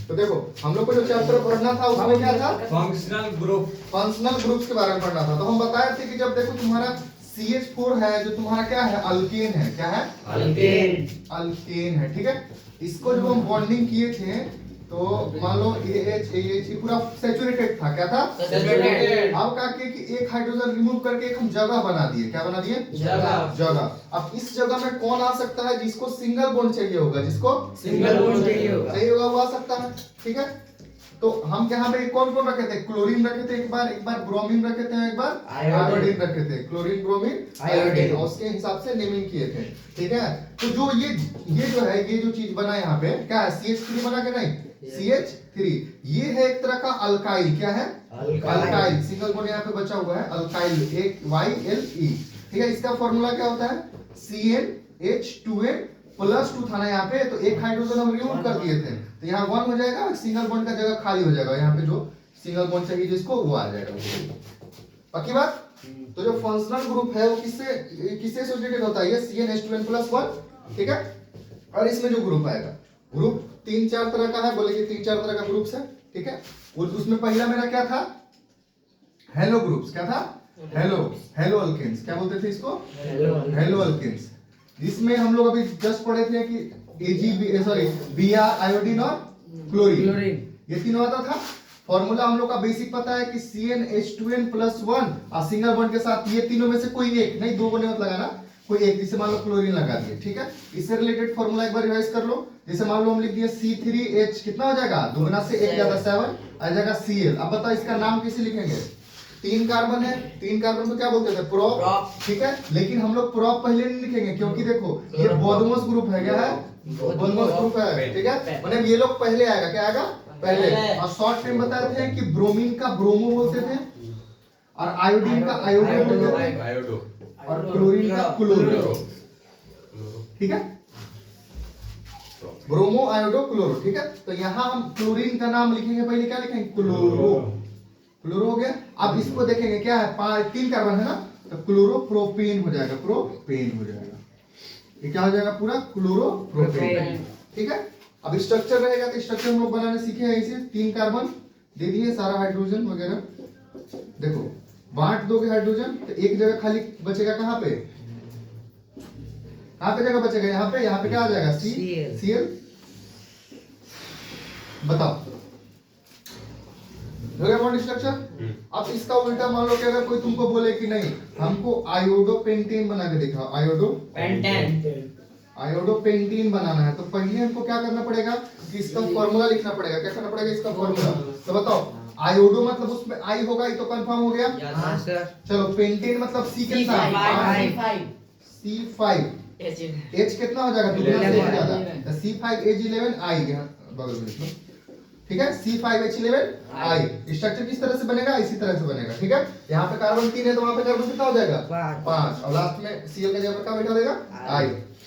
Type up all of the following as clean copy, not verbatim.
तो देखो हम लोग को जो चैप्टर पढ़ना था उसमें क्या था, फंक्शनल ग्रुप। फंक्शनल ग्रुप्स के बारे में पढ़ना था। तो हम बताए थे कि जब देखो तुम्हारा CH4 है जो तुम्हारा क्या है, अल्केन है। क्या है? अल्केन है। ठीक है, इसको जब हम बॉन्डिंग किए थे तो मान लो AH AH पूरा सैचुरेटेड था। क्या था? सैचुरेटेड। अब क्या किए कि एक हाइड्रोजन रिमूव करके एक हम जगह बना दिए। क्या बना दिए? जगह। अब इस जगह में कौन आ सकता है जिसको सिंगल बॉन्ड चाहिए होगा, जिसको सिंगल बॉन्ड चाहिए होगा वो आ सकता है। ठीक है, तो हम यहाँ पे कौन कौन रखे थे, क्लोरीन रखे थे, एक बार ब्रोमीन रखे थे, एक बार आयोडीन रखे थे। क्लोरीन, ब्रोमीन, आयोडीन, और उसके हिसाब से नेमिंग किए थे। ठीक है, तो जो ये जो है, ये जो चीज बना यहाँ पे क्या है, CH3 बना के नहीं, CH3 ये है एक तरह का अल्काइल। क्या है? अल्काइल। सिंगल बॉन्ड यहाँ पे बचा हुआ है, अल्काइल, एक YLE। ठीक है, इसका फॉर्मूला क्या होता है, CnH2n +2 था ना यहाँ पे, तो एक हाइड्रोजन हम रिमूव कर दिए थे, तो यहाँ 1 हो जाएगा, सिंगल बॉन्ड का जगह खाली हो जाएगा, यहाँ पे जो सिंगल बॉन्ड चाहिए जिसको वो आ जाएगा। पक्की बात? तो जो फंक्शनल ग्रुप है वो किससे एसोसिएटेड होता है, ये CnH2n+1। ठीक है, और इसमें जो ग्रुप आएगा, ग्रुप 3-4 तरह का है, बोले कि 3-4 तरह का ग्रुप्स है। ठीक है, उसमें पहला मेरा क्या था, हेलो ग्रुप्स। क्या था? Haloalkanes. क्या बोलते थे इसको? Haloalkanes. इसमें हम लोग अभी जस्ट पढ़े थे कि Br, आयोडीन और क्लोरीन, ये तीनों आता था। फॉर्मूला हम लोग का बेसिक पता है कि CnH2n+1 और सिंगल बॉन्ड के साथ ये तीनों में से कोई एक, नहीं दो बने मत लगाना, कोई एक, जैसे मान लो क्लोरीन लगा दिए। ठीक है, इससे रिलेटेड फॉर्मूला एक बार रिवाइज कर लो। जैसे मान लो हम लिख दिए C3H, कितना हो जाएगा, 2 गुना से 1 ज्यादा 7 आ जाएगा Cl। अब बताओ इसका नाम कैसे लिखेंगे, 3 कार्बन है, 3 कार्बन को क्या बोलते थे, प्रोप। ठीक है, लेकिन हम लोग प्रोप पहले नहीं लिखेंगे क्योंकि देखो ये बोधमोस ग्रुप है। क्या है? बोधमोस ग्रुप है। ठीक है, मतलब ये लोग पहले आएगा। क्या आएगा? पहले। और शॉर्ट नेम बताते हैं कि ब्रोमीन का ब्रोमो बोलते थे, और आयोडीन का आयोडो बोलते थे, और क्लोरीन का क्लोरो। ठीक है, ब्रोमो, आयोडो, क्लोरो। ठीक है, तो यहाँ हम क्लोरीन का नाम लिखेंगे, पहले क्या लिखेंगे, क्लोरो। क्लोरो हो गया। अब इसको देखेंगे क्या है, 3 कार्बन है ना, तो क्लोरो प्रोपेन हो जाएगा, प्रोपेन हो जाएगा। ये क्या हो जाएगा, पूरा क्लोरो प्रोपेन। ठीक है, अब स्ट्रक्चर रहेगा तो स्ट्रक्चर हम लोग बनाने सीखे हैं। इसे 3 कार्बन दे दिए, सारा हाइड्रोजन वगैरह। देखो बांट दोगे हाइड्रोजन तो एक जगह खाली बचेगा, कहाँ पे, कहाँ पे जगह बचेगा, यहाँ पे। यहाँ पे क्या आ जाएगा, Cl। बताओ हो गया बॉन्ड स्ट्रक्चर। अब इसका उल्टा मान लो कि अगर कोई तुमको बोले कि नहीं हमको आयोडोपेंटेन बना के दिखाओ, आयोडोपेंटेन बनाना है, तो पहले हमको क्या करना पड़ेगा कि इसका फॉर्मूला लिखना पड़ेगा। क्या करना पड़ेगा, इसका फॉर्मूला। तो बताओ, आयोडो मतलब उसमें आई होगा, ये तो कंफर्म हो गया। चलो पेंटेन मतलब C कितना, C5, H कितना हो जाएगा, 2 गुना से 1 ज्यादा, तो C5H11I बगल में लिख लो। ठीक है, C5H11I। स्ट्रक्चर किस तरह से बनेगा, इसी तरह से बनेगा। ठीक है, यहाँ पे कार्बन 3 है तो वहां पे कार्बन कितना हो जाएगा, 5, और लास्ट में Cl के जगह पर क्या बैठा देगा, I।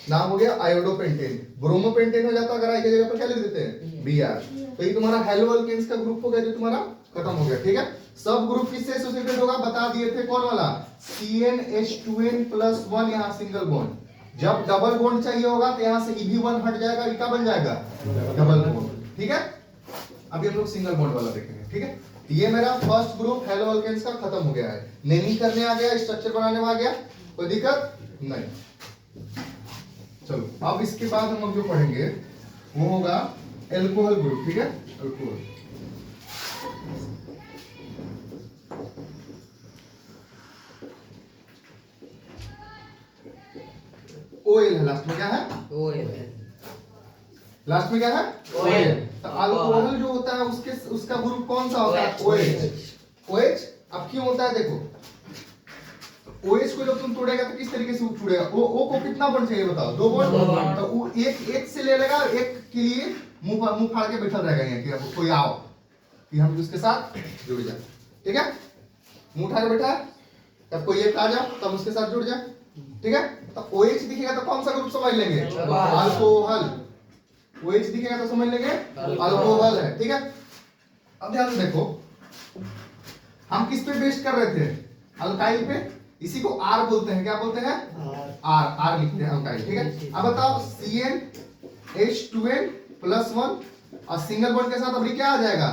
नाम हो गया आयोडोपेंटेन। ब्रोमोपेंटेन हो जाता अगर I के जगह पर क्या लिख देते हैं, Br। तो ये तुम्हारा हेलो अल्केन्स का ग्रुप हो गया जो तुम्हारा खत्म हो गया। ठीक है, सब ग्रुप किससे एसोसिएटेड होगा, बता दिए थे, कौन वाला, CnH2n+1, यहाँ सिंगल बॉन्ड। जब डबल बॉन्ड चाहिए होगा तो यहाँ से EB1 हट जाएगा, क्या बन जाएगा, डबल बॉन्ड। ठीक है, अभी हम लोग सिंगल बॉन्ड वाला देखेंगे। ठीक है, ये मेरा फर्स्ट ग्रुप हेलो अल्केन्स का खत्म हो गया है। नेमिंग करने आ गया, स्ट्रक्चर बनाने में आ गया, कोई दिक्कत नहीं। चलो अब इसके बाद हम लोग जो पढ़ेंगे वो होगा एल्कोहल ग्रुप। ठीक है, एल्कोहल। OL है लास्ट में, क्या है, लास्ट में क्या है, OL। तो अल्कोहल जो होता है उसका ग्रुप कौन सा होता है, OH। अब क्यों होता है, देखो OH को जब तुम तोड़ेगा तो किस तरीके से तोड़ेगा, O को कितना बॉन्ड चाहिए बताओ, 2 बॉन्ड। तो वो एक से ले लेगा, एक के लिए मुंह फाड़ के बैठा रहेगा यहाँ कि अब कोई आओ कि हम उसके साथ जुड़ जाए। ठीक है, मुंह उठा के बैठा है, तब कोई एक आ जाओ तब उसके साथ जुड़ जाए। ठीक है, तो OH दिखेगा तो कौन सा ग्रुप समझ लेंगे, अल्कोहल। OH दिखेगा तो समझ लेंगे अल्कोहल है। ठीक है, अब ध्यान से देखो हम किस पे बेस्ड कर रहे थे, अल्काइल पे। इसी को R बोलते हैं, क्या बोलते हैं, R लिखते हैं अल्काइल। ठीक है, अब बताओ CnH2n+1 और सिंगल बॉन्ड के साथ अभी क्या आ जाएगा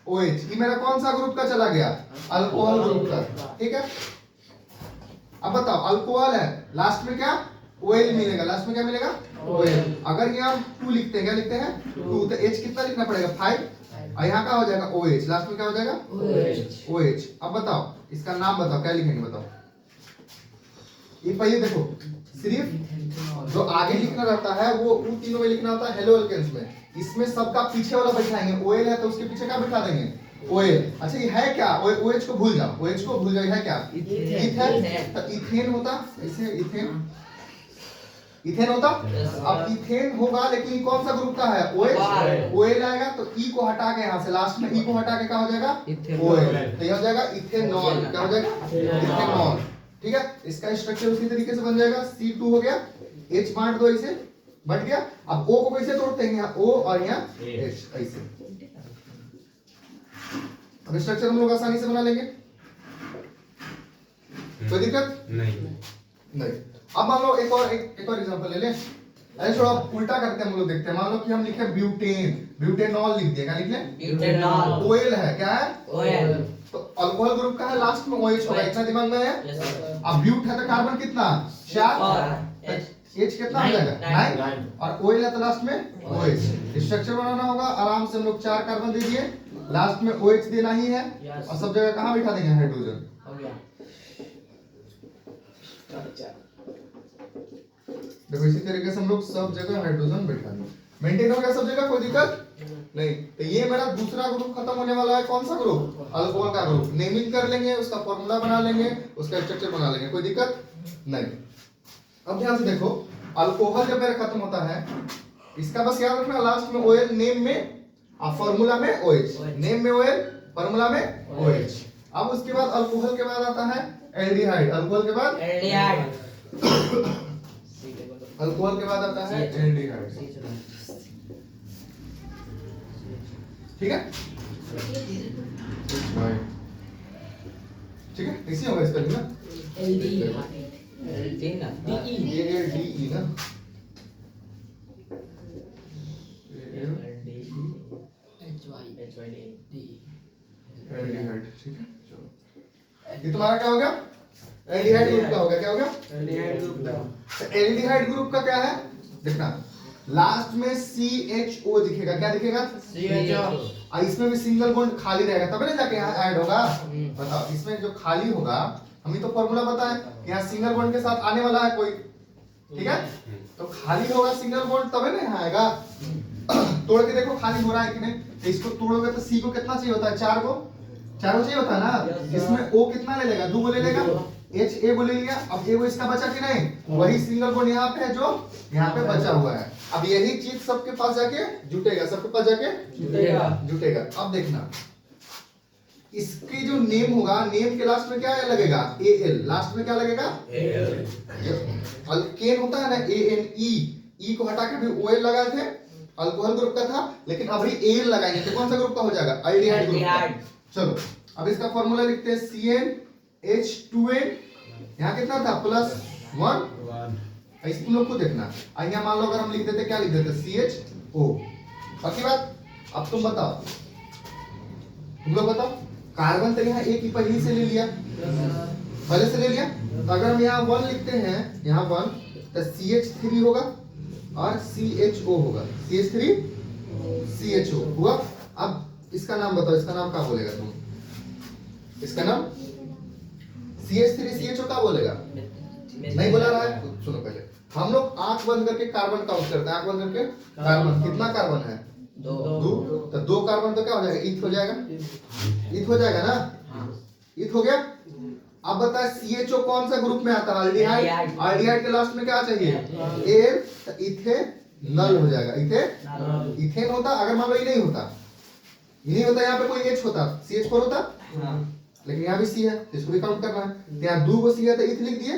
OH। ये मेरा कौन सा ग्रुप का चला गया अल्कोहल ग्रुप का, ठीक है। अब बताओ अल्कोहल है, लास्ट में क्या OL मिलेगा, लास्ट में क्या मिलेगा OL। अगर यहाँ 2 लिखते हैं, क्या लिखते हैं 2, तो H कितना लिखना पड़ेगा 5, और यहाँ क्या हो जाएगा OH, लास्ट में क्या हो जाएगा OH। अब बताओ इसका नाम बताओ, क्या लिखेंगे बताओ। ये पहले देखो, सिर्फ जो आगे लिखना रहता है वो उन तीनों में लिखना होता है हेलो एल्केन्स में। इसमें सबका पीछे वाला बैठाएंगे, OL है तो उसके पीछे क्या बैठा देंगे OL। अच्छा ये है क्या, OH को भूल जाओ, OH को भूल जाओ, है क्या इथेन। तो इथेन होता ऐसे, इथेन होता। अब इथेन होगा लेकिन कौन सा ग्रुप का है OH, OL आएगा तो E को हटा के यहाँ से लास्ट में E को हटा के क्या हो जाएगा OL, तो ये हो जाएगा इथेनॉल। क्या हो जाएगा इथेनॉल, ठीक है। इसका स्ट्रक्चर उसी तरीके से बन जाएगा, C2 हो गया, H बांट दो, इसे बट गया। अब O को कैसे तोड़ते हैं, यहाँ O और यहाँ H ऐसे। अब स्ट्रक्चर हम लोग आसानी से बना लेंगे, कोई दिक्कत नहीं। अब मान लो एक और एग्जांपल ले लें, ऐसे थोड़ा उल्टा करते हैं हम लोग, देखते हैं। मान लो कि हम लिखे ब्यूटेन, ब्यूटेनॉल लिख दिया, क्या लिख लें ब्यूटेनॉल। OL है, क्या है OL, तो अल्कोहल ग्रुप का है, लास्ट में OH होगा, इतना दिमाग में है। अब ब्यूट है तो कार्बन कितना 4, H कितना हो जाएगा 9, और OL है तो लास्ट में OH। स्ट्रक्चर बनाना होगा आराम से, हम लोग 4 कार्बन दे दिए, लास्ट में OH देना ही है, और सब जगह कहां बिठा देंगे हाइड्रोजन। देखो इसी तरीके से हम लोग सब जगह हाइड्रोजन बैठा देंगे, मेंटेन हो गया सब जगह, कोई दिक्कत नहीं। तो ये मेरा दूसरा ग्रुप खत्म होने वाला है, कौन सा ग्रुप अल्कोहल का ग्रुप। नेमिंग कर लेंगे, उसका फॉर्मूला बना लेंगे, उसका स्ट्रक्चर बना लेंगे, कोई दिक्कत नहीं। अब ध्यान से देखो, अल्कोहल जब मेरा खत्म होता है, इसका बस याद रखना लास्ट में OL, नेम में और फॉर्मूला में OH, नेम में OL फॉर्मूला में OH। अब उसके बाद अल्कोहल के बाद आता है एल्डिहाइड, अल्कोहल के बाद अल्कोहल के बाद आता है एल्डिहाइड, ठीक है ठीक है। इसी होगा इसका लिखना ALDE ना, एल्डिहाइड, ठीक है। चलो ये तुम्हारा क्या हो गया एल्डिहाइड ग्रुप का हो गया, क्या हो गया एल्डिहाइड ग्रुप का। एल्डिहाइड ग्रुप का क्या है देखना, लास्ट में CHO दिखेगा, क्या दिखेगा CHO, और इसमें भी सिंगल बॉन्ड खाली रहेगा, तब ना जाके यहाँ ऐड होगा। बताओ इसमें जो खाली होगा, हमें तो फॉर्मूला पता है, यहाँ सिंगल बॉन्ड के साथ आने वाला है कोई, ठीक है। तो खाली होगा सिंगल बॉन्ड तब है ना यहाँ आएगा। तोड़ के देखो खाली हो रहा है कि नहीं, तो इसको तोड़ोगे तो C को कितना चाहिए होता है 4 को चाहिए होता है ना। इसमें O कितना ले लेगा 2 को ले लेगा, H A को ले लिया, अब A को इसका बचा कि नहीं, वही सिंगल बॉन्ड यहाँ पे है जो यहाँ पे बचा हुआ है। अब यही चीज सबके पास जाके जुटेगा, सबके पास जाके जुटेगा। अब देखना इसकी जो नेम होगा, नेम के लास्ट में क्या लगेगा AL, लास्ट में क्या लगेगा AL। अल्केन होता है ना ANE, E को हटा के भी OL लगाए थे, अल्कोहल ग्रुप का था, लेकिन अभी AL लगाएंगे तो कौन सा ग्रुप का हो जाएगा एल्डिहाइड ग्रुप का। चलो अब इसका फॉर्मूला लिखते हैं CnH2n, यहाँ कितना था +1, ऐसे तुम लोग को देखना। यहाँ मान लो अगर हम लिख देते क्या लिख देते CHO, बाकी बात। अब तुम बताओ, तुम लोग बताओ, कार्बन तो यहाँ एक ही पहले से ले लिया, पहले से ले लिया, तो अगर हम यहाँ 1 लिखते हैं, यहाँ 1 तो CH3 होगा और CHO होगा, CH3 CHO हुआ। अब इसका नाम बताओ, इसका नाम क्या बोलेगा तुम, इसका नाम CH3 CHO क्या बोलेगा, नहीं बोला रहा है। सुनो पहले, हम लोग आंख बंद करके कार्बन काउंट करते हैं, आंख बंद करके कार्बन, कितना कार्बन है 2, तो 2 कार्बन तो क्या हो जाएगा ईथ हो जाएगा, ईथ हो जाएगा ना, ईथ हो गया। अब बता CHO कौन सा ग्रुप में आता है एल्डिहाइड, एल्डिहाइड के लास्ट में क्या चाहिए एल, तो इथेनॉल हो जाएगा, इथेन होता। अगर मान लो ये नहीं होता, ये नहीं होता, यहाँ पे कोई H होता, CH4 होता, लेकिन यहाँ भी C है, इसको भी काउंट करना है। यहाँ 2 को C है तो इथ लिख दिए,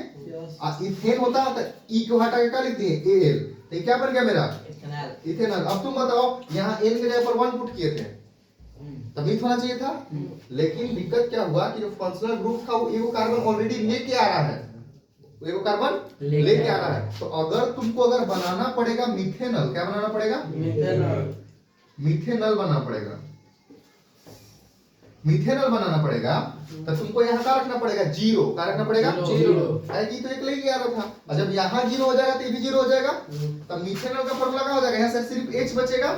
और इथेन होता तो E को हटा के क्या लिख दिए AL, तो क्या बन गया मेरा इथेनॉल। अब तुम बताओ, यहाँ N के जगह पर 1 पुट किए थे, तभी होना चाहिए था, लेकिन दिक्कत क्या हुआ कि जो फंक्शनल ग्रुप था वो एगो कार्बन ऑलरेडी लेके आ रहा है, वो एगो कार्बन लेके आ रहा है। तो अगर तुमको अगर बनाना पड़ेगा मिथेनॉल, क्या बनाना पड़ेगा मिथेनॉल, मिथेनॉल बनाना पड़ेगा। मिथेनॉल बनाना पड़ेगा तो तुमको यहाँ क्या रखना पड़ेगा, जीरो। क्या रखना पड़ेगा, जीरो। ऐसी तो एक ले गया था, और जब यहाँ जीरो हो जाएगा तो ये भी जीरो हो जाएगा। तब मिथेनॉल का फॉर्मूला क्या हो जाएगा, यहाँ से सिर्फ H बचेगा,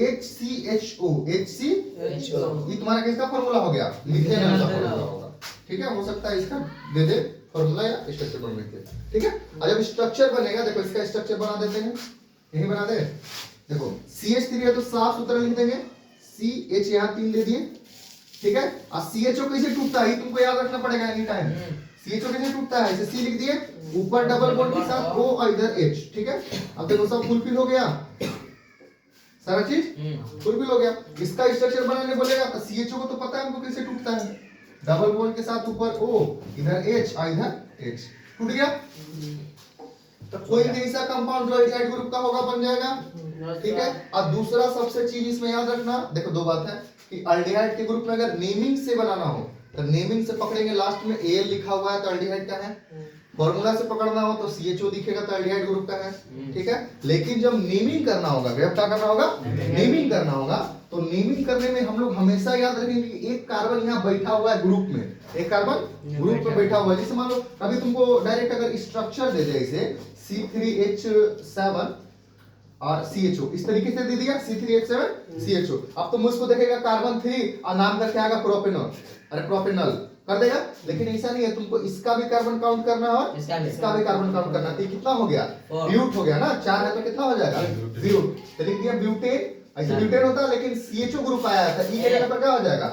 HCHO। HCHO ये तुम्हारा किसका फॉर्मूला हो गया, मिथेनॉल का फॉर्मूला होगा। ठीक है, हो सकता है इसका दे दे फॉर्मूला या स्ट्रक्चर बनने के। ठीक है, और जब स्ट्रक्चर बनेगा, देखो इसका स्ट्रक्चर बना देते हैं, यही बना दे। देखो CH3 है तो साफ सुथरा लिख देंगे, CH यहाँ 3 दे दिए। ठीक है, और CHO कैसे टूटता है तुमको याद रखना पड़ेगा एनी टाइम। CHO कैसे टूटता है, ऐसे C लिख दिए, ऊपर डबल बॉन्ड के साथ O और इधर H। ठीक है, अब देखो सब फुलफिल हो गया, सारा चीज फुलफिल हो गया। इसका स्ट्रक्चर बनाने बोलेगा तो CHO को तो पता है हमको कैसे टूटता है, डबल बॉन्ड के साथ ऊपर O, इधर H और इधर H, टूट गया। तो कोई भी ऐसा कंपाउंड जो एल्डिहाइड ग्रुप का होगा बन जाएगा। ठीक है, और दूसरा सबसे चीज इसमें याद रखना, देखो दो बात है कि एल्डिहाइड के ग्रुप में अगर नेमिंग से बनाना हो तो नेमिंग से पकड़ेंगे, लास्ट में Al लिखा हुआ है तो एल्डिहाइड का है। फॉर्मूला से पकड़ना हो तो CHO दिखेगा तो एल्डिहाइड ग्रुप का है। ठीक है, लेकिन जब नेमिंग करना होगा, क्या करना होगा, नेमिंग करना होगा, तो नेमिंग करने में हम लोग हमेशा याद रखेंगे कि एक कार्बन यहाँ बैठा हुआ है ग्रुप में, एक कार्बन ग्रुप में बैठा हुआ है। जैसे मान लो अभी तुमको डायरेक्ट अगर स्ट्रक्चर दे दे इसे C3H7 और CHO, इस तरीके से दे दिया C3H7 CHO, अब तुम उसको देखेगा कार्बन 3 और नाम करके आएगा प्रोपेनॉल, अरे प्रोपेनॉल कर देगा। लेकिन ऐसा नहीं है, तुमको इसका भी कार्बन काउंट करना है और इसका भी कार्बन काउंट करना है। कितना हो गया, ब्यूट हो गया ना, 4 है तो कितना हो जाएगा, ब्यूट। तो लिख दिया ब्यूटेन, ऐसे ब्यूटेन होता है लेकिन CHO ग्रुप आया था, E के जगह पर क्या हो जाएगा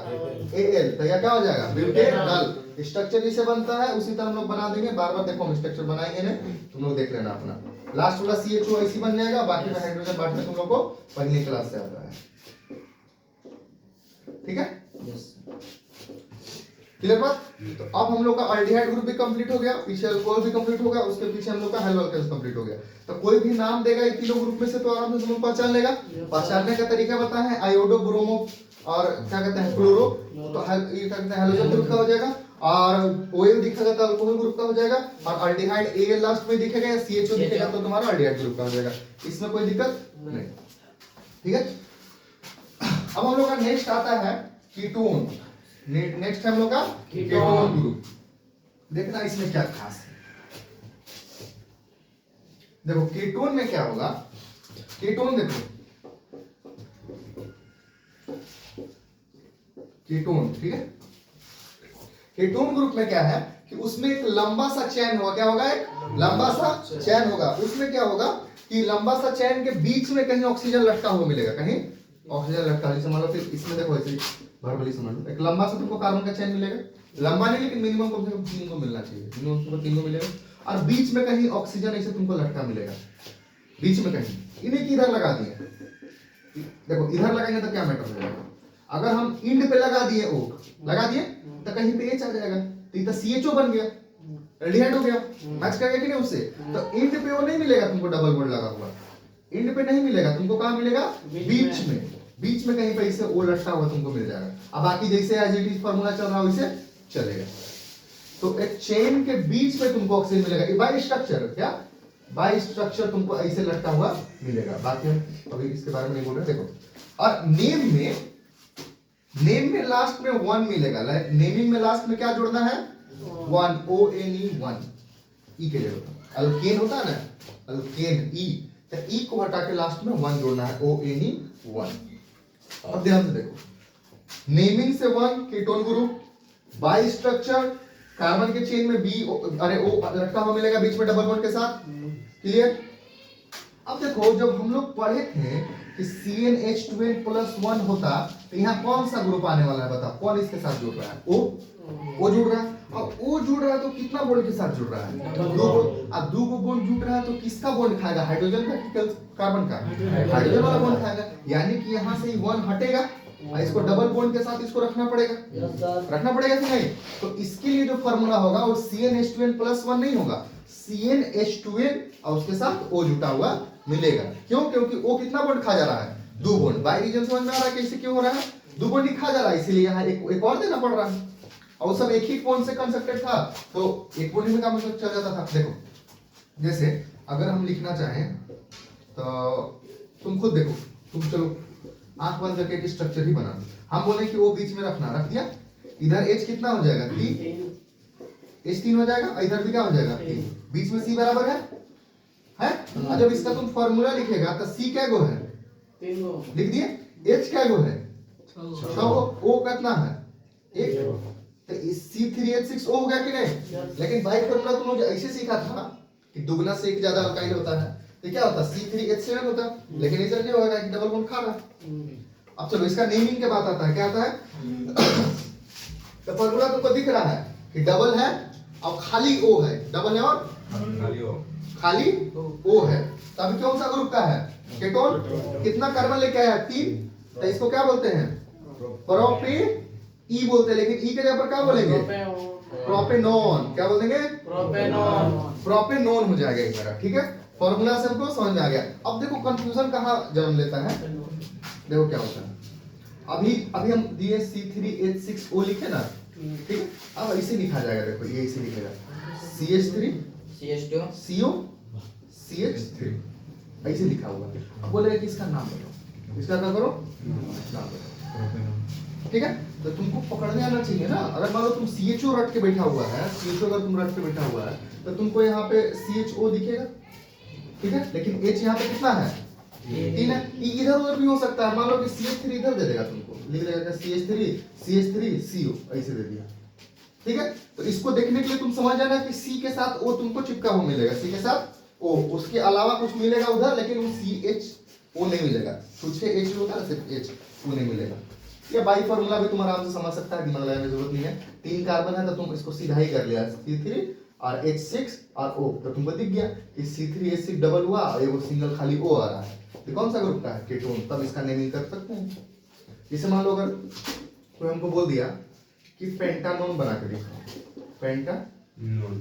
Al, तो यह क्या हो जाएगा ब्यूटेनॉल। स्ट्रक्चर जिसे बनता है उसी तरह हम लोग बना देंगे, बार बार देखो हम स्ट्रक्चर बनाएंगे ना, तुम लोग देख लेना अपना। लास्ट वाला CHO ऐसी बन जाएगा, बाकी में हाइड्रोजन बांटना तुम लोग को पहली क्लास से आता है। ठीक है, क्लियर बात। तो अब हम लोग का एल्डिहाइड ग्रुप भी कंप्लीट हो गया, पीछे अल्कोहल भी कंप्लीट हो गया, उसके पीछे हम लोग का हेलो अल्केन्स कंप्लीट हो गया। तो कोई भी नाम देगा इन तीनों ग्रुप में से तो आराम से तुम लोग पहचान लेगा। पहचानने का तरीका पता है, आयोडो, ब्रोमो और क्या कहते हैं क्लोरो, तो ये क्या कहते हैं हेलोजन ग्रुप का हो जाएगा, और OL दिखेगा तो अल्कोहल ग्रुप का हो जाएगा, और एल्डिहाइड Al लास्ट में दिखेगा या CHO दिखेगा तो तुम्हारा एल्डिहाइड ग्रुप का हो जाएगा। इसमें कोई दिक्कत नहीं। ठीक है, अब हम लोग का नेक्स्ट आता है कीटोन। नेक्स्ट है हम लोग का कीटोन ग्रुप। देखना इसमें क्या खास है, देखो कीटोन में क्या होगा, कीटोन देखो कीटोन। ठीक है, कीटोन ग्रुप में क्या है कि उसमें एक लंबा सा चेन होगा, क्या होगा, एक लंबा सा चेन होगा। उसमें क्या होगा कि लंबा सा चेन के बीच में कहीं ऑक्सीजन लटका हुआ मिलेगा, कहीं ऑक्सीजन लटका, जैसे मान लो फिर इसमें देखो ऐसे भरभली समझ लो, एक लंबा सा तुमको कार्बन का चेन मिलेगा, लंबा नहीं लेकिन मिनिमम कम से कम 3 को मिलना चाहिए, मिनिमम तुमको 3 को मिलेगा, और बीच में कहीं ऑक्सीजन ऐसे तुमको लटका मिलेगा, बीच में कहीं। इन्हें किधर लगा दिए, देखो इधर लगाएंगे तो क्या मैटर हो जाएगा, अगर हम इंड पे लगा दिए, ओ लगा दिए तो कहीं पे H आ जाएगा, तो ये CHO बन गया, एल्डिहाइड हो गया, मैच कर गया कि नहीं उससे। तो इंड पे वो नहीं मिलेगा तुमको, डबल बॉन्ड लगा हुआ इंड पे नहीं मिलेगा तुमको, कहां मिलेगा, बीच में, बीच में कहीं पे इसे ओ लटका हुआ तुमको मिल जाएगा। अब बाकी जैसे एज इट इज फार्मूला चल रहा है वैसे चलेगा। तो एक चेन के बीच में तुमको ऑक्सीजन मिलेगा, ये बाय स्ट्रक्चर, क्या बाय स्ट्रक्चर तुमको ऐसे लटका हुआ मिलेगा। बाकी हम अभी इसके बारे में नहीं बोल रहे। देखो और नेम में लास्ट में 1 मिलेगा, नेमिंग में लास्ट में क्या जोड़ना है, 1, ONE 1, ई के जगह अल्केन होता है ना, अल्केन ई, तो ई को हटा के लास्ट में 1 जोड़ना है, ONE 1। अब ध्यान से देखो, नेमिंग से 1 ketone group, by structure carbon के चेन में बी अरे ओ लटका हुआ मिलेगा बीच में डबल बॉन्ड के साथ, क्लियर। अब देखो जब हम लोग पढ़े थे कि CnH2n+1 होता तो यहाँ कौन सा ग्रुप आने वाला है बताओ, कौन इसके साथ जुड़ रहा है, O जुड़ रहा है। अब O जुड़ रहा है तो कितना बॉन्ड के साथ जुड़ रहा है, 2 बॉन्ड। अब 2 बॉन्ड जुड़ रहा है तो किसका बॉन्ड खाएगा, हाइड्रोजन का कि कार्बन का, हाइड्रोजन वाला बॉन्ड खाएगा। यानी कि यहाँ से 1 हटेगा और इसको डबल बॉन्ड के साथ इसको रखना पड़ेगा, रखना पड़ेगा कि नहीं। तो इसके लिए जो फार्मूला होगा वो CnH2n+1 नहीं होगा, CnH2n और उसके साथ O जुटा हुआ मिलेगा। क्यों, क्योंकि O कितना बॉन्ड खा जा रहा है, 2 बॉन्ड। बाय रीजन समझ में आ रहा है कैसे क्यों हो रहा है, 2 बॉन्ड ही खा जा रहा है, इसीलिए यहाँ एक और देना पड़ रहा है। और सब एक ही बॉन्ड से कंस्ट्रक्टेड था तो एक बॉन्ड में काम चल जाता था। देखो जैसे अगर हम लिखना चाहें तो तुम खुद देखो, तुम चलो आंख बंद करके एक स्ट्रक्चर ही बना दो। हम बोले कि वो बीच में रखना, रख दिया। इधर H कितना हो जाएगा 3, H3 हो जाएगा, और इधर भी क्या हो जाएगा 3, बीच में C बराबर है। और जब इसका तुम फॉर्मूला लिखेगा तो C क्या गो है 3 गो लिख दिए, H क्या गो है 6 गो, O कितना है 1, तो इस C3H6 O हो गया कि नहीं। लेकिन बाई फॉर्मूला तुम लोग ऐसे सीखा था कि दुगना से एक ज्यादा अल्काइल होता है तो क्या होता C3H7 होता, लेकिन इधर नहीं होगा कि डबल बॉन्ड खा रहा है। अब चलो इसका नेमिंग के बात आता है, क्या आता है तो फॉर्मूला तुमको दिख रहा है कि डबल है और खाली O है, डबल है और खाली O है। तो अभी कौन सा ग्रुप का है केटोन, कितना कार्बन लेके आया 3, तो इसको क्या बोलते हैं प्रोपे ई बोलते हैं, लेकिन ई के जगह पर क्या बोलेंगे प्रोपेनॉन, क्या बोलेंगे प्रोपेनॉन हो जाएगा इस तरह, ठीक है। फॉर्मूला से हमको समझ में आ गया। अब देखो कंफ्यूजन कहाँ जन्म लेता है, देखो क्या होता है। अभी हम दिए C3H6O लिखे ना, ठीक है। अब इसे लिखा जाएगा, देखो ये इसे लिखेगा CH3 CH2 CO CH3 ऐसे लिखा हुआ है। अब बोलेगा कि इसका नाम बताओ, इसका क्या करो नाम बताओ, ठीक है। तो तुमको पकड़ने आना चाहिए ना। अगर मान लो तुम CHO रट के बैठा हुआ है, CHO अगर तुम रट के बैठा हुआ है तो तुमको यहाँ पे CHO दिखेगा, ठीक है, लेकिन H यहाँ पे कितना है 3 है। इधर उधर भी हो सकता है, मान लो कि CH3 इधर दे देगा, तुमको लिख देगा CH3 CO ऐसे दे दिया, ठीक है। तो इसको देखने के लिए तुम समझ जाना कि C के साथ O तुमको चिपका हुआ मिलेगा, C के साथ O, उसके अलावा कुछ मिलेगा उधर, लेकिन वो CHO नहीं मिलेगा। कुछ H होता है सिर्फ H, वो नहीं मिलेगा। ये बाई फॉर्मूला भी तुम आराम से समझ सकता है, दिमाग लगाने की जरूरत नहीं है। 3 कार्बन है तो तुम इसको सीधा ही कर लिया, C3 और H6 और O, तो तुमको दिख गया कि C3H6 डबल हुआ और वो सिंगल खाली O आ रहा है। तो कौन सा ग्रुप का है केटोन, तब इसका नेमिंग कर सकते हैं। जैसे मान लो अगर कोई हमको बोल दिया कि पेंटानोन बना के दिखाओ, पेंटानोन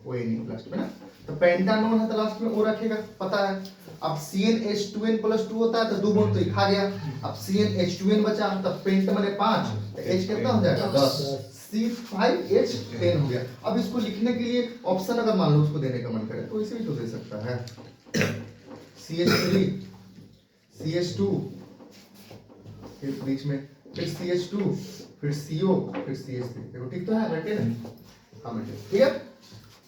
वो ए नहीं लास्ट में ना, तो पेंटानोन है तो लास्ट में O रखेगा, पता है। अब CnH2n+2 होता है तो 2 बॉन्ड तो खा गया। अब CnH2n बचा, तब पेंट माने 5, तो H कितना हो जाएगा 10, C5H10 हो गया। अब इसको लिखने के लिए ऑप्शन अगर मान लो उसको देने का मन करे तो इसे भी तो दे सकता है, CH3 CH2 फिर बीच में फिर CH2 फिर CO फिर CH3, देखो ठीक तो है बैठे ना, हाँ बैठे, ठीक है।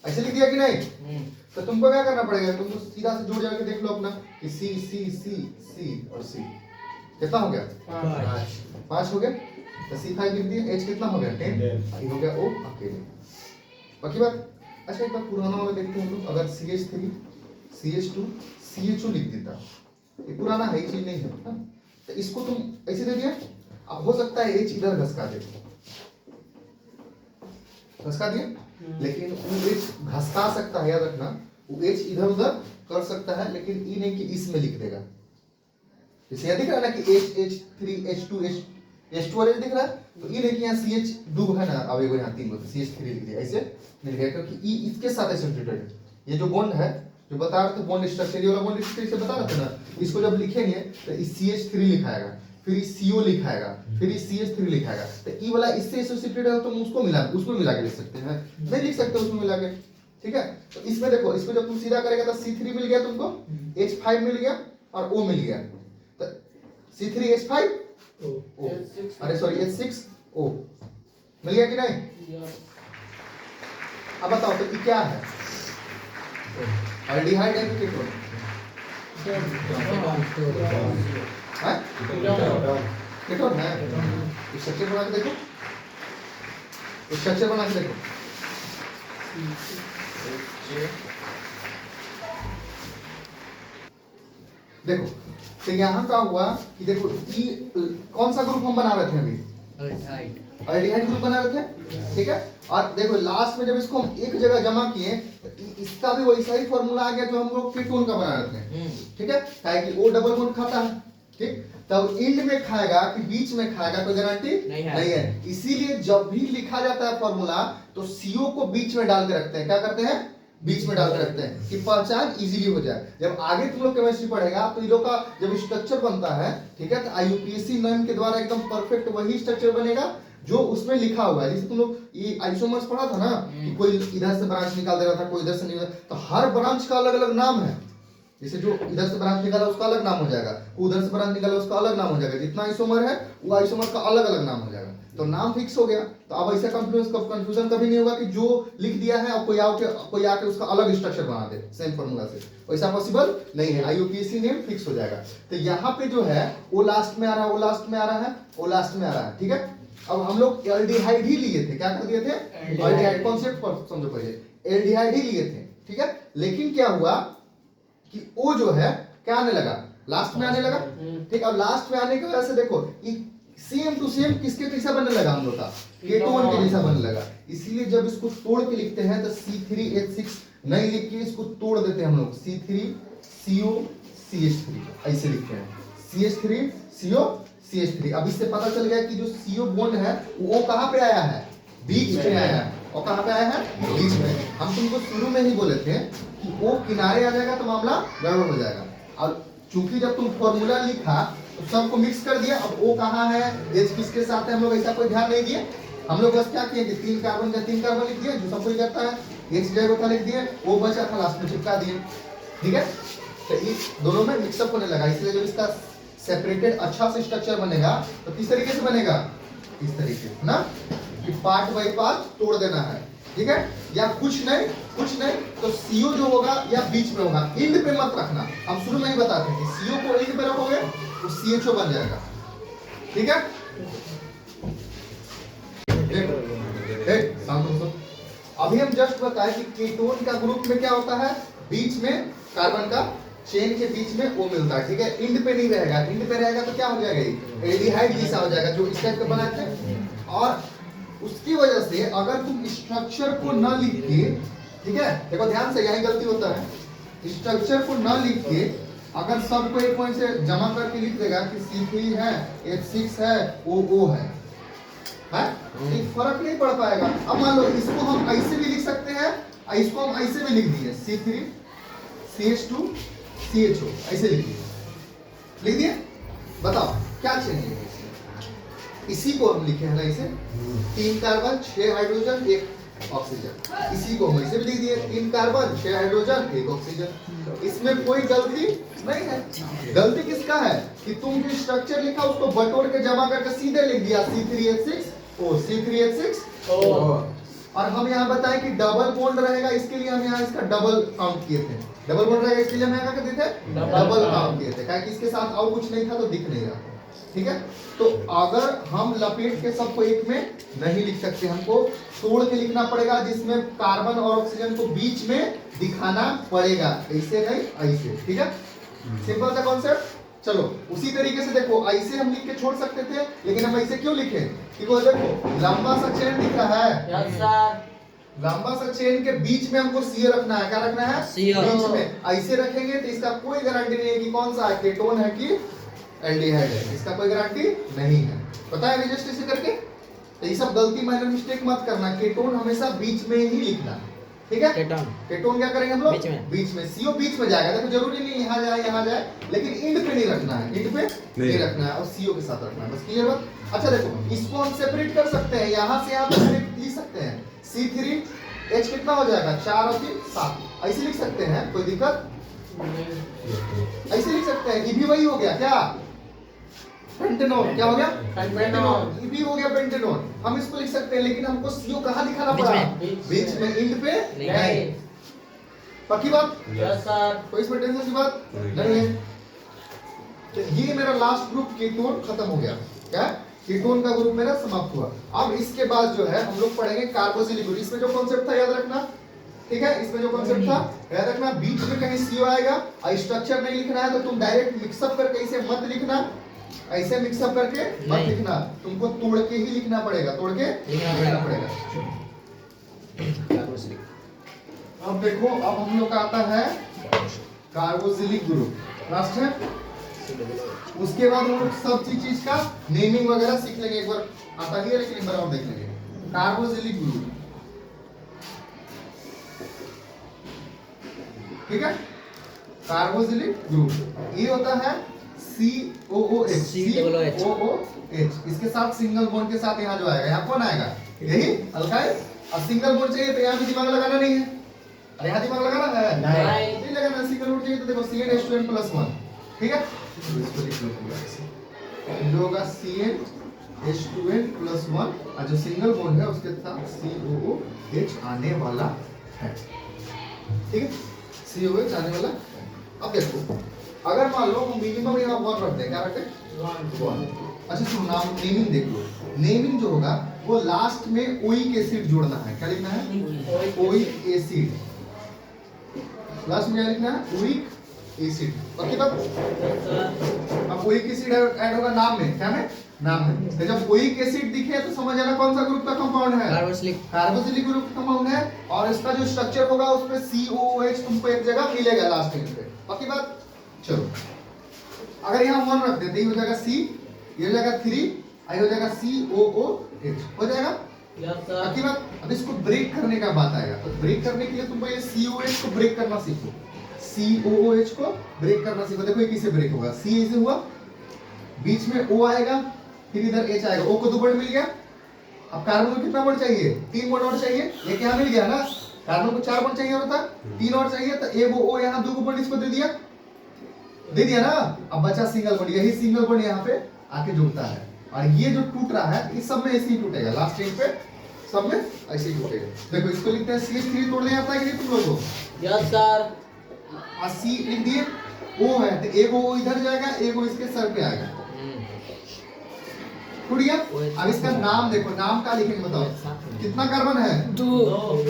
ऐसे लिख दिया कि नहीं। तो तुमको क्या करना पड़ेगा, तुमको सीधा से जोड़ जाके देख लो अपना कि C C C C और C कितना हो गया 5 हो गया, तो C5 लिख दिया, H कितना हो गया 10, ये हो गया O अकेले, बाकी बात। अच्छा एक बार पुराना वाला देखते हैं हम लोग, अगर CH3 CH2 CHO लिख देता, ये पुराना है, ये चीज नहीं है ना, तो इसको तुम ऐसे दे दिया। अब हो सकता है H इधर घसका दे, घसका दिया, लेकिन वो H घसका सकता है, याद रखना, वो H इधर उधर कर सकता है, लेकिन ई नहीं कि इसमें लिख देगा। जैसे यहाँ दिख रहा है ना कि H3 H2 H2 और H दिख रहा है, तो ई नहीं कि यहाँ CH दो है ना, अब एगो यहाँ 3 गो, तो CH3 लिख दिया, ऐसे नहीं लिखेगा, क्योंकि ई इसके साथ एसोसिएटेड है। ये जो बॉन्ड है, जो बता रहे थे बॉन्ड स्ट्रक्चर, ये वाला बॉन्ड स्ट्रक्चर से बता रहे थे ना, इसको जब लिखेंगे तो इस CH3 लिखाएगा, फिर इस CO लिखाएगा, फिर इस CH3 लिखाएगा, तो ई वाला इससे एसोसिएटेड है तो तुम उसको मिला के लिख सकते हैं, नहीं लिख सकते उसमें मिला के, ठीक है। तो इसमें देखो, इसको जब तुम सीधा करेगा तो C3 मिल गया तुमको, H5 मिल गया और O मिल गया, तो C3H5 O, अरे सॉरी H6O मिल गया कि नहीं। अब बताओ तो ये क्या है, एल्डिहाइड है कि केटोन है, केटोन है। स्ट्रक्चर बना के देखो, स्ट्रक्चर बना के देखो, देखो तो यहाँ का हुआ कि देखो कौन सा ग्रुप हम बना रहे थे अभी, एल्डिहाइड ग्रुप बना रहे थे, ठीक है। और देखो लास्ट में जब इसको हम एक जगह जमा किए तो इसका भी वैसा ही फॉर्मूला आ गया जो हम लोग केटोन का बना रहे थे, ठीक है, ताकि O डबल बॉन्ड खाता है, ठीक। तब एंड में खाएगा कि बीच में खाएगा कोई गारंटी नहीं है। इसीलिए जब भी लिखा जाता है फॉर्मूला तो CO को बीच में डाल के रखते हैं, क्या करते हैं बीच में डाल के रखते हैं कि पहचान इजीली हो जाए। जब आगे तुम लोग केमिस्ट्री पढ़ेगा तो इन लोग का जब स्ट्रक्चर बनता है, ठीक है, तो IUPAC नेम के द्वारा एकदम परफेक्ट वही स्ट्रक्चर बनेगा जो उसमें लिखा हुआ है। जैसे तुम लोग ये आइसोमर्स पढ़ा था ना कि कोई इधर से ब्रांच निकाल दे रहा था, कोई इधर से निकाल, तो हर ब्रांच का अलग अलग नाम है, जैसे जो इधर से ब्रांच निकाला उसका अलग नाम हो जाएगा, उधर से ब्रांच निकाला उसका अलग नाम हो जाएगा, जितना आइसोमर है वो आइसोमर का अलग अलग नाम हो जाएगा। तो नाम फिक्स हो गया, तो अब ऐसा कंफ्यूजन कभी नहीं होगा कि जो लिख दिया है और कोई आके उसका अलग स्ट्रक्चर बना दे सेम फॉर्मूला से, वैसा पॉसिबल नहीं है। आईयूपीएसी नेम फिक्स हो जाएगा। तो यहाँ पे जो है वो लास्ट में आ रहा है, वो लास्ट में आ रहा है, वो लास्ट में आ रहा है, ठीक है। अब हम लोग एल्डिहाइड ही लिए थे, क्या कर दिए थे, एल्डिहाइड कॉन्सेप्ट पर समझो पहले, एल्डिहाइड ही लिए थे, ठीक है। लेकिन क्या हुआ कि वो जो है क्या आने लगा, लास्ट में आने लगा, ठीक। अब लास्ट में आने की वजह से देखो सेम टू सेम किसके जैसा बनने लगा, हम लोग का केटोन के जैसा बनने लगा। इसीलिए जब इसको तोड़ के लिखते हैं तो C3H6 नहीं लिख के इसको तोड़ देते हैं हम लोग, C3COCH3 ऐसे लिखते हैं, CH3COCH3। अब इससे पता चल गया कि जो CO बॉन्ड है वो कहाँ पे आया है, बीच में आया है। और कहाँ पे आया है, बीच में। हम तुमको शुरू में ही बोले थे कि वो किनारे आ जाएगा तो मामला गड़बड़ हो जाएगा। और चूंकि जब तुम फॉर्मूला लिखा तो सबको मिक्स कर दिया, अब वो कहाँ है, H किसके साथ है, हम लोग ऐसा कोई ध्यान नहीं दिए। हम लोग बस क्या किए कि 3 कार्बन का 3 कार्बन लिख दिए, जो सब कोई करता है, H जगह था लिख दिए, वो बचा था लास्ट में चिपका दिए, ठीक है। तो इस दोनों में मिक्सअप होने लगा, इसलिए जब इसका सेपरेटेड अच्छा से स्ट्रक्चर बनेगा तो किस तरीके से बनेगा, इस तरीके से ना, कि पार्ट बाय पार्ट तोड़ देना है, ठीक है। या कुछ नहीं तो CO जो होगा या बीच में होगा, एंड पे मत रखना। हम शुरू में ही बताते हैं कि CO को एंड पे रखोगे तो CHO बन जाएगा, ठीक है। अभी हम जस्ट बताए कि कीटोन का ग्रुप में क्या होता है, बीच में कार्बन का चेन के बीच में वो मिलता है, ठीक है। एंड पे नहीं रहेगा, एंड पे रहेगा तो क्या हो जाएगा, एल्डिहाइड जैसा हो जाएगा, जो इस टाइप का बनाते हैं। और उसकी वजह से अगर तुम स्ट्रक्चर को न लिख के, ठीक है, देखो ध्यान से, यही गलती होता है, स्ट्रक्चर को न लिख के अगर सबको एक पॉइंट से जमा करके लिख देगा कि C3 है, H6 है, O है, फर्क नहीं पड़ पाएगा। अब मान लो इसको हम ऐसे भी लिख सकते हैं, इसको हम ऐसे भी लिख दिए, C3 CH2 CHO ऐसे लिख दिए, बताओ क्या चाहिए। इसी को हम लिखे हैं ना, इसे 3 कार्बन 6 हाइड्रोजन 1 ऑक्सीजन, इसी को हम ऐसे भी लिख दिए, 3 कार्बन 6 हाइड्रोजन 1 ऑक्सीजन। इसमें कोई गलती नहीं है। गलती किसका है कि तुम जो स्ट्रक्चर लिखा उसको बटोर के जमा करके सीधे लिख दिया C3H6 O। और हम यहाँ बताएं कि डबल बॉन्ड रहेगा, इसके लिए हम यहाँ इसका डबल काउंट किए थे, डबल बॉन्ड रहेगा इसके लिए हम यहाँ क्या करते थे, डबल काउंट किए थे, क्योंकि इसके साथ और कुछ नहीं था तो दिख नहीं रहा, ठीक है। तो अगर हम लपेट के सबको एक में नहीं लिख सकते, हमको तोड़ के लिखना पड़ेगा, जिसमें कार्बन और ऑक्सीजन को बीच में दिखाना पड़ेगा, ऐसे नहीं ऐसे, ठीक है। सिंपल सा कॉन्सेप्ट। चलो उसी तरीके से देखो, ऐसे हम लिख के छोड़ सकते थे, लेकिन हम ऐसे क्यों लिखे, देखो लंबा सा चेन दिख रहा है, लंबा सा चेन के बीच में हमको CO रखना है, क्या रखना है, बीच में। ऐसे रखेंगे तो इसका कोई गारंटी नहीं है कि कौन सा है, केटोन है कि एल्डिहाइड है, इसका कोई गारंटी नहीं है, पता है एडजस्ट इसे करके। तो ये सब गलती माइनर मिस्टेक मत करना, केटोन हमेशा बीच में ही लिखना, ठीक है। केटोन क्या करेंगे हम लोग, बीच में, CO बीच में जाएगा, देखो जरूरी नहीं यहाँ जाए, लेकिन एंड पे नहीं रखना है, एंड पे नहीं रखना है, और CO के साथ रखना है, बस क्लियर बात। अच्छा देखो, इसको हम सेपरेट कर सकते हैं, यहाँ से यहाँ पे लिख सकते हैं, C3H कितना हो जाएगा, 4 और 3 7, ऐसे लिख सकते हैं, कोई दिक्कत, ऐसे लिख सकते हैं। ये भी वही हो गया क्या, पेंटेनोन, क्या हो गया, पेंटेनोन, ये भी हो गया पेंटेनोन। हम इसको लिख सकते हैं, लेकिन हमको CO कहाँ दिखाना पड़ा, बीच में, एंड पे नहीं। पक्की बात, यस सर, कोई इसमें टेंशन की बात नहीं है। तो ये मेरा लास्ट ग्रुप कीटोन खत्म हो गया, क्या, कीटोन का ग्रुप मेरा समाप्त हुआ। अब इसके बाद जो है हम लोग पढ़ेंगे कार्बोक्सिलिक ग्रुप। इसमें जो कॉन्सेप्ट था याद रखना, ठीक है, इसमें जो कॉन्सेप्ट था याद रखना, बीच में कहीं CO आएगा और स्ट्रक्चर नहीं लिखना है तो तुम डायरेक्ट मिक्सअप करके इसे मत लिखना, ऐसे मिक्सअप करके मत लिखना, तुमको तोड़ के ही लिखना पड़ेगा, तोड़ के लिखना पड़ेगा। अब देखो, अब हम लोग का आता है कार्बोक्सिलिक ग्रुप, लास्ट है। उसके बाद हम लोग सब चीज का नेमिंग वगैरह सीख लेंगे, एक बार आता ही है लेकिन एक बार और देख लेंगे। कार्बोक्सिलिक ग्रुप, ठीक है, कार्बोक्सिलिक ग्रुप ये होता है COOH, इसके साथ सिंगल बॉन्ड के साथ यहाँ जो आएगा, यहाँ कौन आएगा, यही अल्काइल। अब सिंगल बॉन्ड चाहिए तो यहाँ भी दिमाग लगाना नहीं है, अरे यहाँ दिमाग लगाना है नहीं लगाना, सी का रूट चाहिए तो देखो CnH2n + 1, ठीक है, तो इसको लिख लो पूरा ऐसे, जो होगा CnH2n + 1 और जो सिंगल बॉन्ड है उसके साथ COOH आने वाला है, ठीक है, COH आने वाला है। अब देखो अगर मान लो हम मिनिमम यहाँ 1 रखते हैं, क्या रखते हैं 1। अच्छा सुनो, नाम नेमिंग देख लो, नेमिंग जो होगा वो लास्ट में ओइक एसिड जोड़ना है, क्या लिखना है ओइक एसिड, लास्ट में क्या लिखना है ओइक एसिड, पक्की बात। अब ओइक एसिड ऐड होगा नाम में, क्या में नाम में, तो जब ओइक एसिड दिखे तो समझ जाना कौन सा ग्रुप का कंपाउंड है, कार्बोक्सिलिक ग्रुप का कंपाउंड है, और इसका जो स्ट्रक्चर होगा उसपे COOH तुमको एक जगह मिलेगा लास्ट में पे, पक्की बात। चलो अगर यहाँ 1 रख देते, ये हो जाएगा C, ये हो जाएगा 3, आई हो जाएगा COOH, हो जाएगा पक्की बात। अब इसको ब्रेक करने का बात आएगा, तो ब्रेक करने के लिए तुम पहले COH को ब्रेक करना सीखो, COOH को ब्रेक करना सीखो। देखो ये किसे ब्रेक होगा, C ऐसे हुआ, बीच में O आएगा, फिर इधर H आएगा, O को 2 बॉन्ड मिल गया। अब कार्बन को कितना बॉन्ड चाहिए, 3 बॉन्ड और चाहिए, एक यहाँ मिल गया ना, कार्बन को 4 बॉन्ड चाहिए होता, 3 और चाहिए, तो एक O यहाँ 2 बॉन्ड इसको दे दिया ना। अब बचा सिंगल बॉन्ड, यही सिंगल बॉन्ड यहाँ पे आके जुड़ता है, और ये जो टूट रहा है इस सब में ऐसे ही टूटेगा, लास्ट स्टेज पे सब में ऐसे ही टूटेगा। देखो इसको लिखते हैं CH3 तोड़ने आता है कि नहीं तुम लोगों को, यस सर, और C लिख दिए, O है तो एक O इधर जाएगा, एक O इसके सर पे आएगा, टूट गया। अब इसका नाम देखो, नाम क्या लिखेंगे बताओ, कितना कार्बन है 2,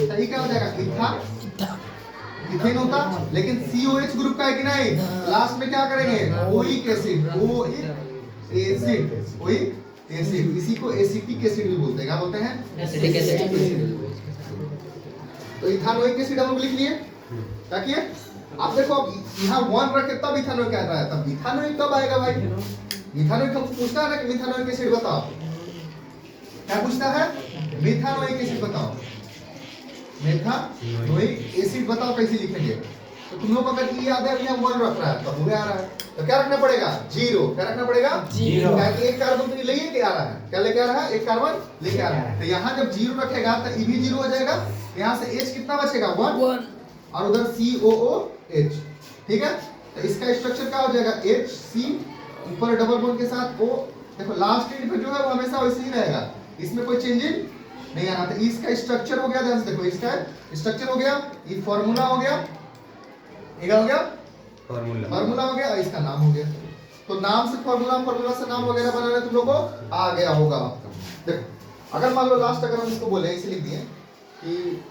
सही क्या हो जाएगा इथेन होता, लेकिन COH ग्रुप का है कि नहीं, लास्ट में क्या करेंगे ओइक एसिड, ओइक एसिड, इसी को एसिटिक एसिड भी बोलते हैं, क्या बोलते हैं एसिटिक एसिड। तो इथानोइक एसिड हम लोग लिख लिए, क्या किए। अब देखो अब यहाँ 1 रखे तब इथानोइक आता है, तब मिथानोइक कब आएगा भाई, मिथानोइक हमसे पूछता है ना कि मिथानोइक एसिड बताओ, क्या पूछता है मिथानोइक एसिड बताओ, मिथानोइक एसिड बताओ कैसे लिखेंगे। तो तुम लोग अगर ये याद है यहाँ 1 रख रहा है, तब हुए आ रहा है, तो क्या रखना पड़ेगा 0, क्या रखना पड़ेगा 0, क्योंकि एक कार्बन तो लेके के आ रहा है, क्या लेके आ रहा है, एक कार्बन लेके आ रहा है, तो यहाँ जब 0 रखेगा तो ये भी 0 हो जाएगा, यहाँ से H कितना बचेगा 1, और उधर COOH, ठीक है। तो इसका स्ट्रक्चर क्या हो जाएगा HC, ऊपर डबल बॉन्ड के साथ O, देखो लास्ट स्टेज पे जो है वो हमेशा वैसे ही रहेगा, इसमें कोई चेंजिंग नहीं आना। तो इसका स्ट्रक्चर हो गया, ध्यान से देखो, इसका स्ट्रक्चर हो गया, ये फार्मूला हो गया, ये क्या हो गया फार्मूला हो गया, और इसका नाम हो गया। तो नाम से फार्मूला, फार्मूला से नाम वगैरह बनाने तुम लोगों को आ गया होगा आपका। देखो अगर मान लो लास्ट अगर हम इसको बोले, इसे लिख दिए कि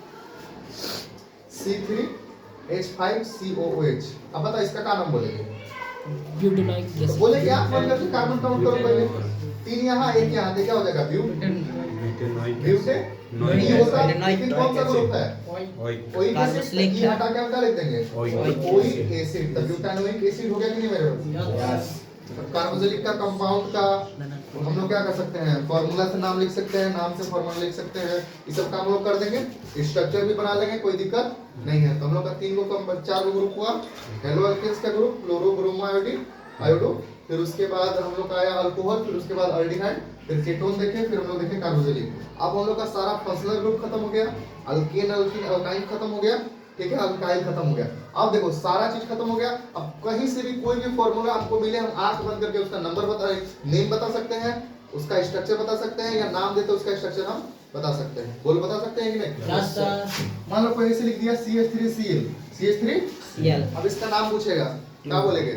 C3H5COOH, अब बता इसका क्या नाम बोलेंगे, तो बोले क्या मान करके कार्बन काउंट करो पहले, 3 यहाँ 1 यहाँ, तो क्या हो जाएगा ब्यूटेनोइक, ये होता है, लेकिन कौन सा ग्रुप है ओइक एसिड, ये हटा के हम क्या लिख देंगे ओइक एसिड, तो ब्यूटेनोइक एसिड हो गया कि नहीं मेरे पास। कार्बोक्सिलिक का कंपाउंड का हम लोग क्या कर सकते हैं, फार्मूला से नाम लिख सकते हैं, नाम से फार्मूला लिख सकते हैं, ये सब काम लोग कर देंगे, स्ट्रक्चर भी बना लेंगे, कोई दिक्कत नहीं है। तो हम लोग का 3 को 4 ग्रुप हुआ, हेलो एल्केन्स का group chloro bromo iodine iodo, फिर उसके बाद हम लोग का आया अल्कोहल, फिर उसके बाद अल्डिहाइड, फिर केटोन देखे, फिर हम लोग देखे कार्बोक्सिलिक। अब हम लोग का सारा फंक्शनल ग्रुप खत्म हो गया, अल्केन अल्कीन अल्काइन खत्म हो गया, ठीक है, अल्काइल खत्म हो गया। अब देखो सारा चीज खत्म हो गया, अब कहीं से भी कोई भी फार्मूला आपको मिले, हम आंख बंद करके उसका नंबर बता, नेम बता सकते हैं, उसका स्ट्रक्चर बता सकते हैं, या नाम देते उसका स्ट्रक्चर हम बता सकते हैं, बोल बता सकते हैं कि नहीं। Yes sir. मान लो कोई ऐसे लिख दिया CH3Cl, CH3Cl, अब इसका नाम पूछेगा, क्या बोलेंगे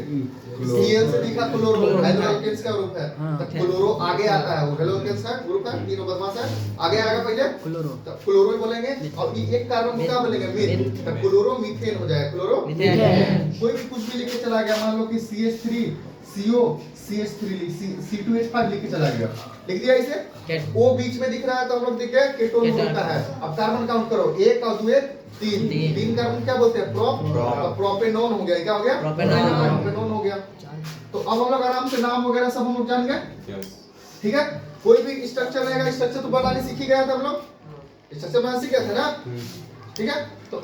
Cl से दिखा क्लोरो, हेलो एल्केन्स का ग्रुप है, तो क्लोरो आगे आता है, वो हेलो एल्केन्स का ग्रुप है, तीनों बदमाश है, आगे आएगा पहले क्लोरो, तो क्लोरो ही बोलेंगे, और ये एक कार्बन को क्या बोलेंगे मीथ, तो क्लोरो मीथेन हो जाएगा, क्लोरो मीथेन। कोई भी कुछ भी लिख के चला गया, मान लो कि CH3CO CH3 C2H5 लिख के चला गया, लिख दिया इसे, O बीच में दिख रहा है तो हम लोग देख गए केटोन बोलता है। अब कार्बन काउंट करो, 1 और 2 3 कार्बन क्या बोलते हैं प्रोपेनोन हो गया, क्या हो गया प्रोपेनोन हो गया। तो अब हम लोग आराम से नाम वगैरह सब हम लोग जान गए, ठीक है। कोई भी स्ट्रक्चर रहेगा, स्ट्रक्चर तो बनाने सीख ही गया था हम लोग, स्ट्रक्चर बनाना सीख गए थे ना, ठीक है। तो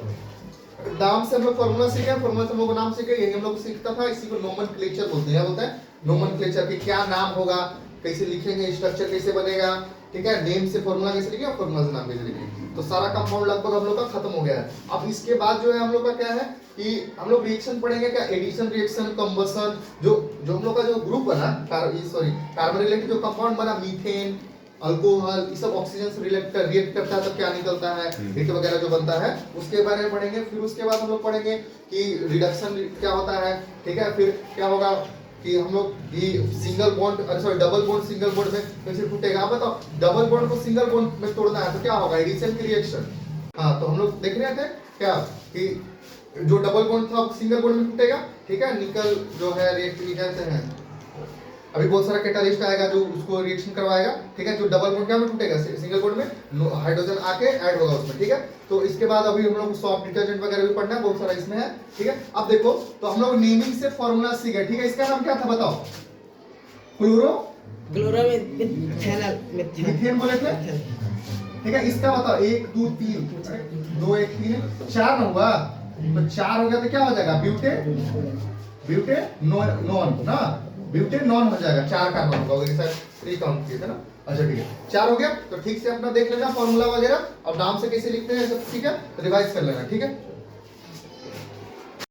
नाम से हम लोग फार्मूला सीख गए, फार्मूला से हम लोग नाम सीख गए, यही हम लोग सीखता था, इसी को नोमेनक्लेचर बोलते हैं, क्या बोलते हैं नोमेनक्लेचर, कि क्या नाम होगा, कैसे लिखेंगे, स्ट्रक्चर कैसे बनेगा, ठीक है, नेम से फॉर्मूला कैसे लिखेंगे, फॉर्मूला से नाम कैसे लिखेंगे। तो सारा कंपाउंड लगभग हम लोग का खत्म हो गया है। अब इसके बाद जो है हम लोग का क्या है कि हम लोग रिएक्शन पढ़ेंगे क्या, एडिशन रिएक्शन, कंबसन, जो हम लोग का जो ग्रुप बना कार्बन रिलेटेड जो कंपाउंड बना, मीथेन, अल्कोहल, ये सब ऑक्सीजन से रिएक्ट करता है तो क्या निकलता है, हिट वगैरह जो बनता है उसके बारे में पढ़ेंगे। फिर उसके बाद हम लोग पढ़ेंगे कि रिडक्शन क्या होता है, ठीक है। फिर क्या होगा कि हम लोग ये single bond double bond single bond में कैसे टूटेगा। आप बताओ, डबल बॉन्ड को सिंगल बॉन्ड में तोड़ना है तो क्या होगा, एडिशन की रिएक्शन। हाँ, तो हम लोग देख रहे थे क्या कि जो डबल बॉन्ड था सिंगल बॉन्ड में टूटेगा, ठीक है। निकल जो है रिएक्ट कहते हैं, अभी बहुत सारा कैटालिस्ट आएगा जो उसको रिएक्शन करवाएगा, ठीक है। जो डबल बॉन्ड क्या में टूटेगा, सिंगल बॉन्ड में हाइड्रोजन आके ऐड होगा उसमें, ठीक है। तो इसके बाद अभी हम लोग सॉफ्ट डिटर्जेंट वगैरह भी पढ़ना है, बहुत सारा इसमें है, ठीक है। अब देखो, तो हम लोग नेमिंग से फार्मूला सीख गए, ठीक है। इसका नाम क्या था बताओ, क्लोरो मीथेन बोले थे, ठीक है। इसका बताओ 1 2 3 2 1 3 4 ना हुआ, तो 4 हो गया तो क्या हो जाएगा, ब्यूटेनॉन ना, ब्यूटेनॉन हो जाएगा, 4 कार्बन होगा, जैसे 3 काउंट किए थे ना। अच्छा ठीक है, 4 हो गया। तो ठीक से अपना देख लेना फॉर्मूला वगैरह, अब नाम से कैसे लिखते हैं सब, ठीक है, रिवाइज कर लेना, ठीक है।